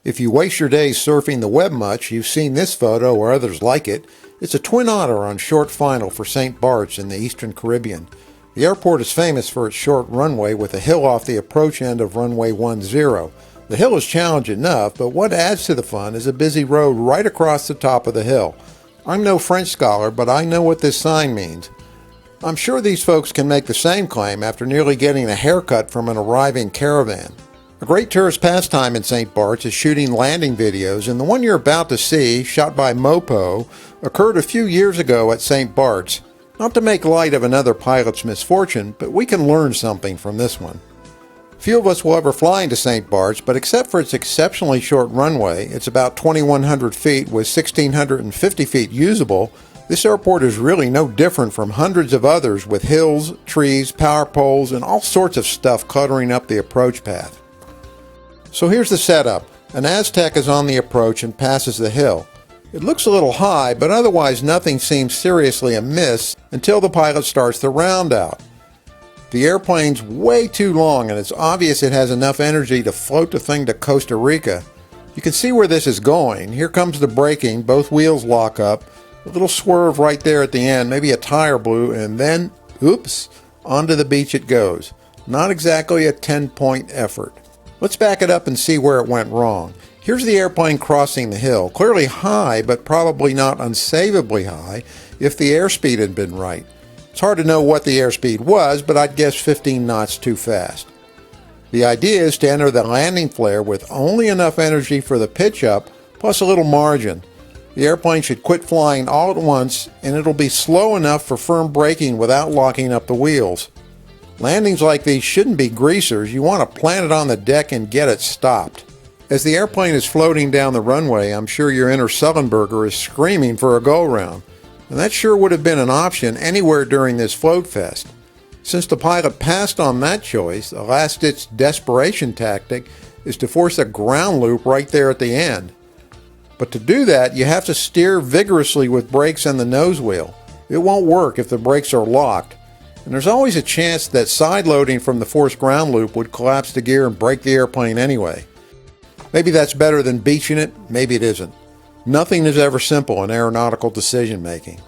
If you waste your days surfing the web much, you've seen this photo or others like it. It's a twin otter on short final for St. Barts in the Eastern Caribbean. The airport is famous for its short runway with a hill off the approach end of runway 10. The hill is challenging enough, but what adds to the fun is a busy road right across the top of the hill. I'm no French scholar, but I know what this sign means. I'm sure these folks can make the same claim after nearly getting a haircut from an arriving caravan. A great tourist pastime in St. Barts is shooting landing videos, and the one you're about to see, shot by Mopo, occurred a few years ago at St. Barts. Not to make light of another pilot's misfortune, but we can learn something from this one. Few of us will ever fly into St. Barts, but except for its exceptionally short runway, it's about 2,100 feet with 1,650 feet usable, this airport is really no different from hundreds of others with hills, trees, power poles, and all sorts of stuff cluttering up the approach path. So here's the setup. An Aztec is on the approach and passes the hill. It looks a little high, but otherwise nothing seems seriously amiss until the pilot starts the round out. The airplane's way too long, and it's obvious it has enough energy to float the thing to Costa Rica. You can see where this is going. Here comes the braking, both wheels lock up, a little swerve right there at the end, maybe a tire blew, and then, oops, onto the beach it goes. Not exactly a 10-point effort. Let's back it up and see where it went wrong. Here's the airplane crossing the hill, clearly high, but probably not unsavably high if the airspeed had been right. It's hard to know what the airspeed was, but I'd guess 15 knots too fast. The idea is to enter the landing flare with only enough energy for the pitch up, plus a little margin. The airplane should quit flying all at once, and it'll be slow enough for firm braking without locking up the wheels. Landings like these shouldn't be greasers. You want to plant it on the deck and get it stopped. As the airplane is floating down the runway, I'm sure your inner Sullenberger is screaming for a go-round. And that sure would have been an option anywhere during this float fest. Since the pilot passed on that choice, the last-ditch desperation tactic is to force a ground loop right there at the end. But to do that, you have to steer vigorously with brakes and the nose wheel. It won't work if the brakes are locked. And there's always a chance that side loading from the forced ground loop would collapse the gear and break the airplane anyway. Maybe that's better than beaching it, maybe it isn't. Nothing is ever simple in aeronautical decision making.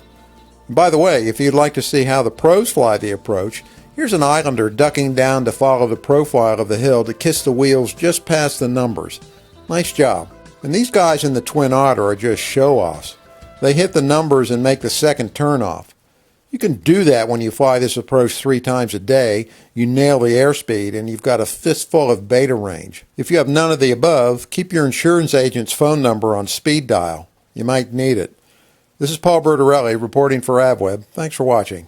And by the way, if you'd like to see how the pros fly the approach, here's an islander ducking down to follow the profile of the hill to kiss the wheels just past the numbers. Nice job. And these guys in the Twin Otter are just show-offs. They hit the numbers and make the second turnoff. You can do that when you fly this approach 3 times a day, you nail the airspeed, and you've got a fistful of beta range. If you have none of the above, keep your insurance agent's phone number on speed dial. You might need it. This is Bertorelli reporting for AVweb. Thanks for watching.